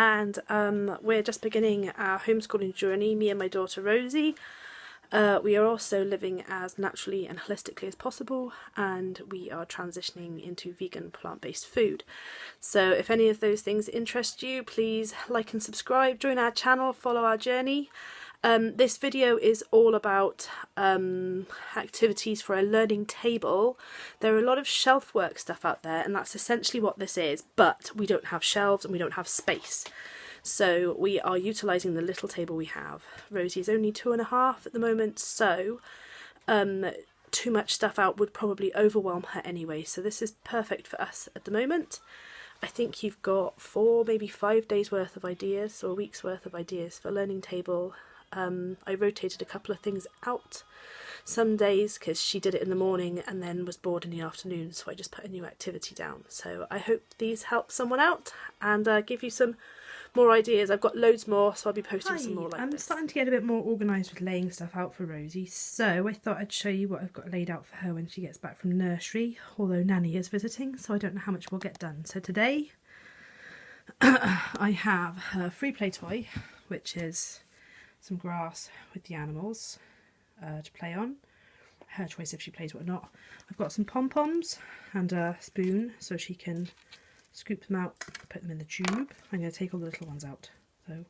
and we're just beginning our homeschooling journey, me and my daughter Rosie. We are also living as naturally and holistically as possible, and we are transitioning into vegan plant-based food. So if any of those things interest you, please like and subscribe, join our channel, follow our journey. This video is all about activities for a learning table. There are a lot of shelf work stuff out there, and that's essentially what this is, but we don't have shelves and we don't have space. So we are utilising the little table we have. Rosie is only 2.5 at the moment, so too much stuff out would probably overwhelm her anyway. So this is perfect for us at the moment. I think you've got 4, maybe 5 days worth of ideas, or a week's worth of ideas for a learning table. I rotated a couple of things out some days because she did it in the morning and then was bored in the afternoon, so I just put a new activity down. So I hope these help someone out and give you some more ideas. I've got loads more, so I'll be posting some more like this. I'm starting to get a bit more organised with laying stuff out for Rosie, so I thought I'd show you what I've got laid out for her when she gets back from nursery, although Nanny is visiting, so I don't know how much we'll get done. So today I have her free play toy, which is some grass with the animals to play on. Her choice if she plays with it or not. I've got some pom-poms and a spoon so she can scoop them out, put them in the tube. I'm going to take all the little ones out. So,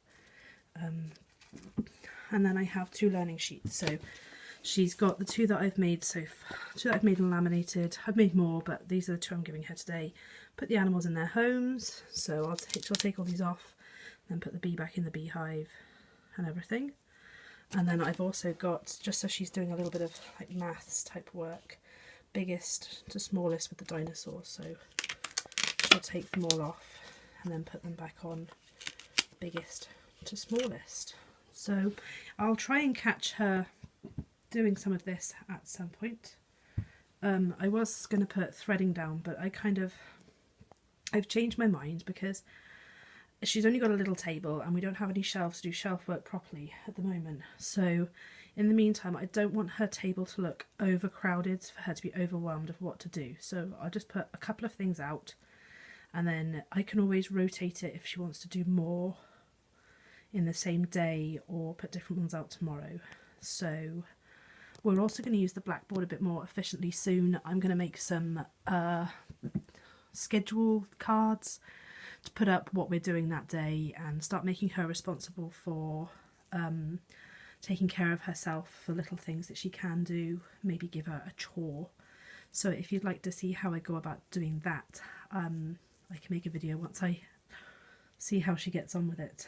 and then I have 2 learning sheets. So she's got the 2 that I've made so far, 2 that I've made and laminated. I've made more, but these are the 2 I'm giving her today. Put the animals in their homes. So she'll take all these off, then put the bee back in the beehive and everything. And then I've also got, just so she's doing a little bit of like maths type work, biggest to smallest with the dinosaurs. So she'll take them all off and then put them back on biggest to smallest. So I'll try and catch her doing some of this at some point. I was going to put threading down, but I've changed my mind because she's only got a little table and we don't have any shelves to do shelf work properly at the moment. So in the meantime, I don't want her table to look overcrowded for her to be overwhelmed of what to do. So I'll just put a couple of things out, and then I can always rotate it if she wants to do more in the same day or put different ones out tomorrow. So we're also going to use the blackboard a bit more efficiently soon. I'm going to make some schedule cards to put up what we're doing that day and start making her responsible for taking care of herself for little things that she can do, maybe give her a chore. So if you'd like to see how I go about doing that, I can make a video once I see how she gets on with it.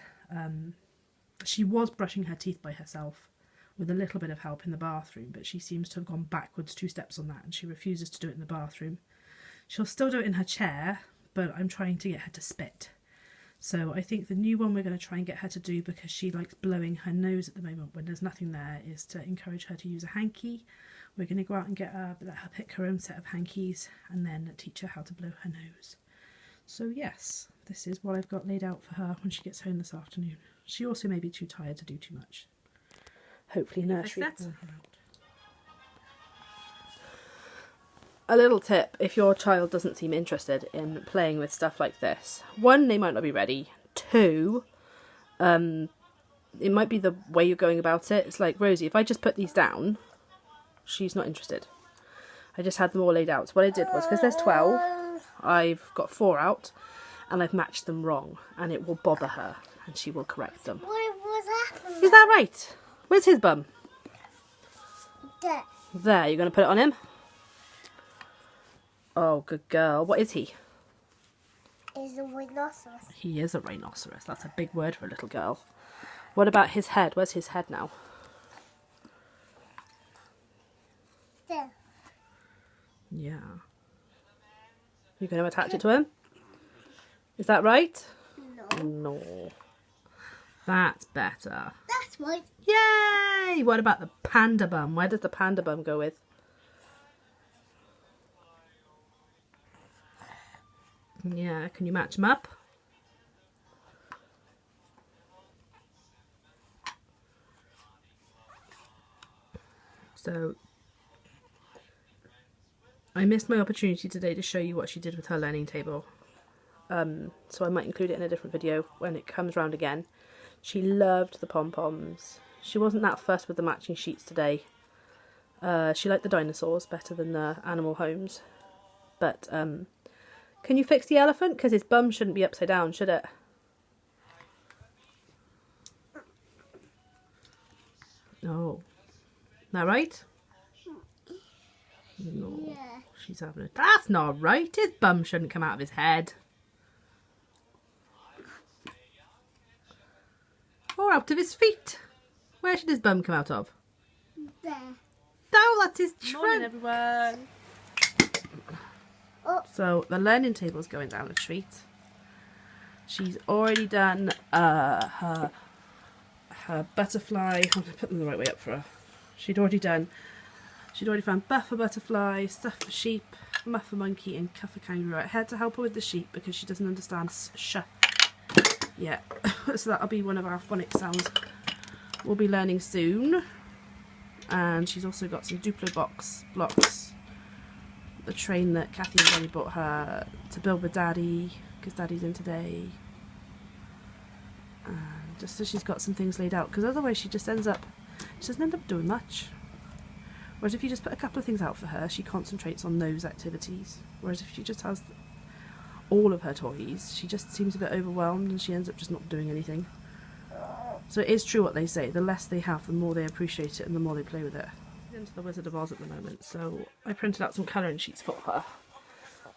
She was brushing her teeth by herself with a little bit of help in the bathroom, but she seems to have gone backwards 2 steps on that and she refuses to do it in the bathroom. She'll still do it in her chair, but I'm trying to get her to spit. So I think the new one we're going to try and get her to do, because she likes blowing her nose at the moment when there's nothing there, is to encourage her to use a hanky. We're going to go out and let her pick her own set of hankies and then teach her how to blow her nose. So yes, this is what I've got laid out for her when she gets home this afternoon. She also may be too tired to do too much. Hopefully nursery will warn her out. A little tip, if your child doesn't seem interested in playing with stuff like this: 1, they might not be ready. 2, it might be the way you're going about it. It's like Rosie, if I just put these down, she's not interested. I just had them all laid out. So what I did was, because there's 12, I've got 4 out and I've matched them wrong, and it will bother her and she will correct them. What was happening? Is that right? Where's his bum? There. There, you're going to put it on him? Oh, good girl. What is he? He's a rhinoceros. He is a rhinoceros. That's a big word for a little girl. What about his head? Where's his head now? There. Yeah. You're going to attach it to him? Is that right? No. No. That's better. That's right. Yay! What about the panda bum? Where does the panda bum go with? Yeah, can you match them up? So I missed my opportunity today to show you what she did with her learning table. so I might include it in a different video when it comes round again. She loved the pom-poms. She wasn't that fussed with the matching sheets today. She liked the dinosaurs better than the animal homes. But can you fix the elephant? Because his bum shouldn't be upside down, should it? Oh. That right? No. Yeah. She's having it. That's not right. His bum shouldn't come out of his head. Or out of his feet. Where should his bum come out of? There. Oh, that's his trunk. Morning, everyone. Oh. So the learning table's going down a treat. She's already done her butterfly. I'm going to put them the right way up for her. She'd already found buff for butterfly, stuff for sheep, muff for monkey, and cuff for kangaroo. I had to help her with the sheep because she doesn't understand sh yet. So that'll be one of our phonics sounds we'll be learning soon. And she's also got some Duplo blocks. The train that Kathy and Daddy bought her to build with Daddy because Daddy's in today. And just so she's got some things laid out, because otherwise she doesn't end up doing much. Whereas if you just put a couple of things out for her, she concentrates on those activities. Whereas if she just has all of her toys, she just seems a bit overwhelmed and she ends up just not doing anything. So it is true what they say, the less they have, the more they appreciate it and the more they play with it. Into the Wizard of Oz at the moment, so I printed out some colouring sheets for her.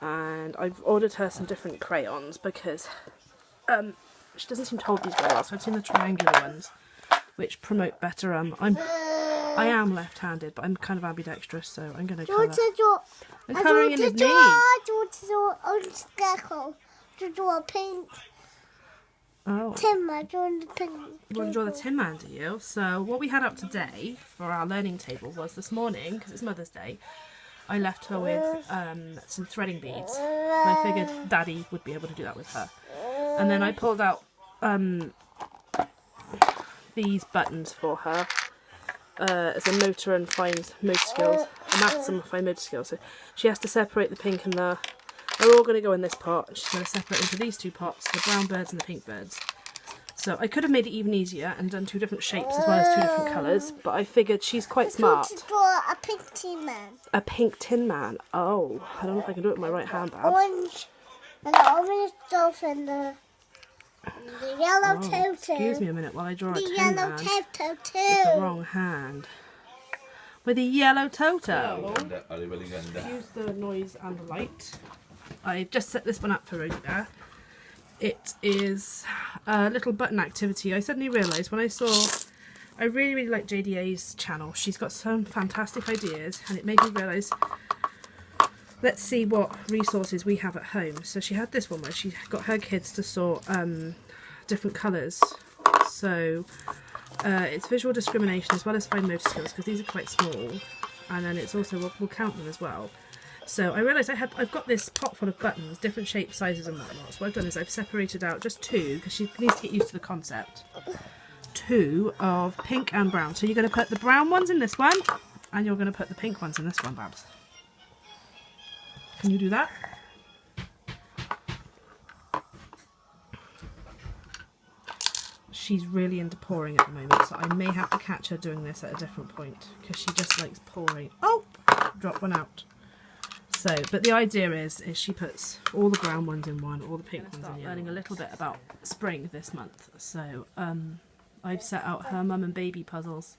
And I've ordered her some different crayons because she doesn't seem to hold these very well, so I've seen the triangular ones, which promote better. I am left-handed, but I'm kind of ambidextrous, so I'm going to colour. I'm colouring in his knee. I want to draw on scarecrow. To draw a pink Oh. Tin Man. Drawing the pink. You want to draw the Tin Man, do you? So what we had up today for our learning table was this morning, because it's Mother's Day, I left her with some threading beads. And I figured Daddy would be able to do that with her. And then I pulled out these buttons for her as a motor and fine motor skills, a maths and fine motor skills. So she has to separate the pink and the... They're all going to go in this pot. She's going to separate into these two pots, the brown birds and the pink birds. So I could have made it even easier and done two different shapes as well as two different colours, but I figured she's quite smart. I want to draw a pink Tin Man. A pink Tin Man. Oh, I don't know if I can do it with my right hand, Babs. Orange. And the orange dolphin. The yellow turtle. Excuse me a minute while I draw a The Tin yellow Man turtle with the too. wrong hand. With a yellow Toto. Arriba Use the noise and the light. I've just set this one up for Rosie there. It is a little button activity. I suddenly realised when I really like JDA's channel. She's got some fantastic ideas and it made me realise, let's see what resources we have at home. So she had this one where she got her kids to sort different colours. So it's visual discrimination as well as fine motor skills, because these are quite small. And then it's also, we'll count them as well. So I realised I've got this pot full of buttons, different shapes, sizes and whatnot. So what I've done is I've separated out just two, because she needs to get used to the concept. Two of pink and brown. So you're going to put the brown ones in this one, and you're going to put the pink ones in this one, Babs. Can you do that? She's really into pouring at the moment, so I may have to catch her doing this at a different point, because she just likes pouring. Oh! Drop one out. So, but the idea is she puts all the brown ones in one, all the pink ones in the other. Learning a little bit about spring this month. So, I've set out her mum and baby puzzles.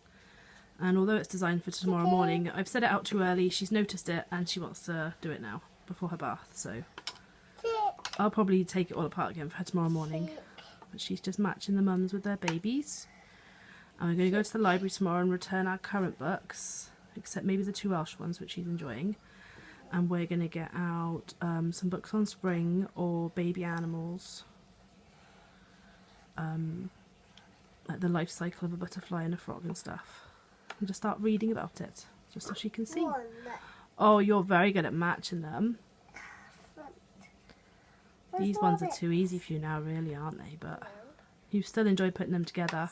And although it's designed for tomorrow morning, I've set it out too early. She's noticed it and she wants to do it now, before her bath. So, I'll probably take it all apart again for her tomorrow morning. But she's just matching the mums with their babies. And we're going to go to the library tomorrow and return our current books, except maybe the two Welsh ones, which she's enjoying. And we're going to get out some books on spring or baby animals. Like the life cycle of a butterfly and a frog and stuff. And just start reading about it, just so she can see. Oh, you're very good at matching them. These ones are too easy for you now, really, aren't they? But you still enjoy putting them together.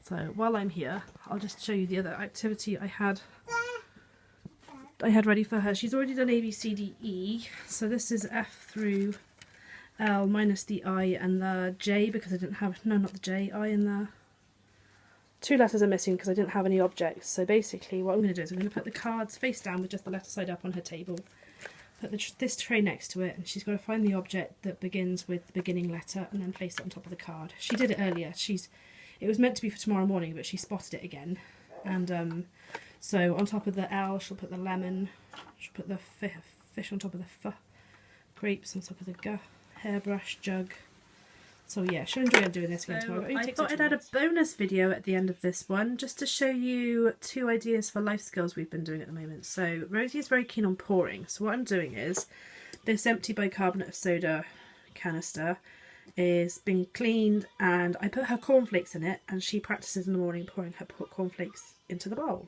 So while I'm here, I'll just show you the other activity I had I had ready for her. She's already done A, B, C, D, E. So this is F through L minus the I and the J because I didn't have, no, not the J, I and the... 2 letters are missing because I didn't have any objects. So basically what I'm going to do is I'm going to put the cards face down with just the letter side up on her table. Put this tray next to it, and she's got to find the object that begins with the beginning letter and then place it on top of the card. She did it earlier. It was meant to be for tomorrow morning, but she spotted it again. And so on top of the L, she'll put the lemon. She'll put the fish on top of the F. Grapes on top of the G. Hairbrush, jug. So yeah, she'll enjoy doing this again tomorrow. I thought I'd add a bonus video at the end of this one just to show you 2 ideas for life skills we've been doing at the moment. So Rosie is very keen on pouring. So what I'm doing is this empty bicarbonate of soda canister is been cleaned, and I put her cornflakes in it, and she practices in the morning pouring her cornflakes into the bowl.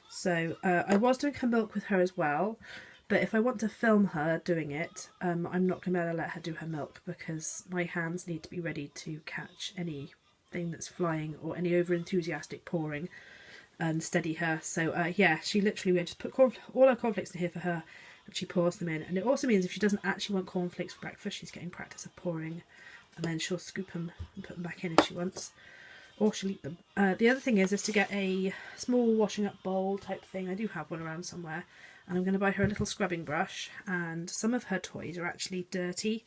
So I was doing her milk with her as well. But if I want to film her doing it, I'm not going to be able to let her do her milk because my hands need to be ready to catch anything that's flying or any over-enthusiastic pouring and steady her. So yeah, we just put all her cornflakes in here for her and she pours them in. And it also means if she doesn't actually want cornflakes for breakfast, she's getting practice of pouring, and then she'll scoop them and put them back in if she wants. Or she'll eat them. The other thing is to get a small washing up bowl type thing. I do have one around somewhere. And I'm going to buy her a little scrubbing brush, and some of her toys are actually dirty.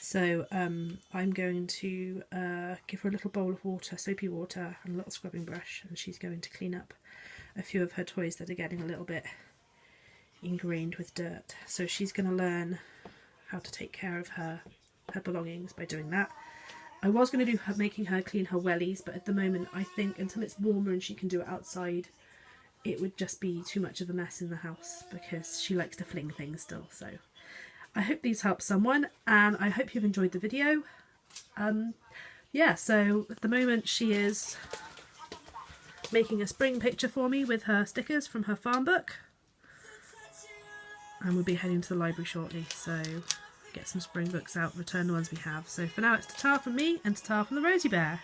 So I'm going to give her a little bowl of water, soapy water, and a little scrubbing brush, and she's going to clean up a few of her toys that are getting a little bit ingrained with dirt. So she's going to learn how to take care of her belongings by doing that. I was going to do making her clean her wellies, but at the moment I think until it's warmer and she can do it outside, it would just be too much of a mess in the house because she likes to fling things still. So I hope these help someone, and I hope you've enjoyed the video. Yeah, so at the moment she is making a spring picture for me with her stickers from her farm book, and we'll be heading to the library shortly, so get some spring books out, return the ones we have. So for now it's ta-ta from me and ta-ta from the Rosie Bear.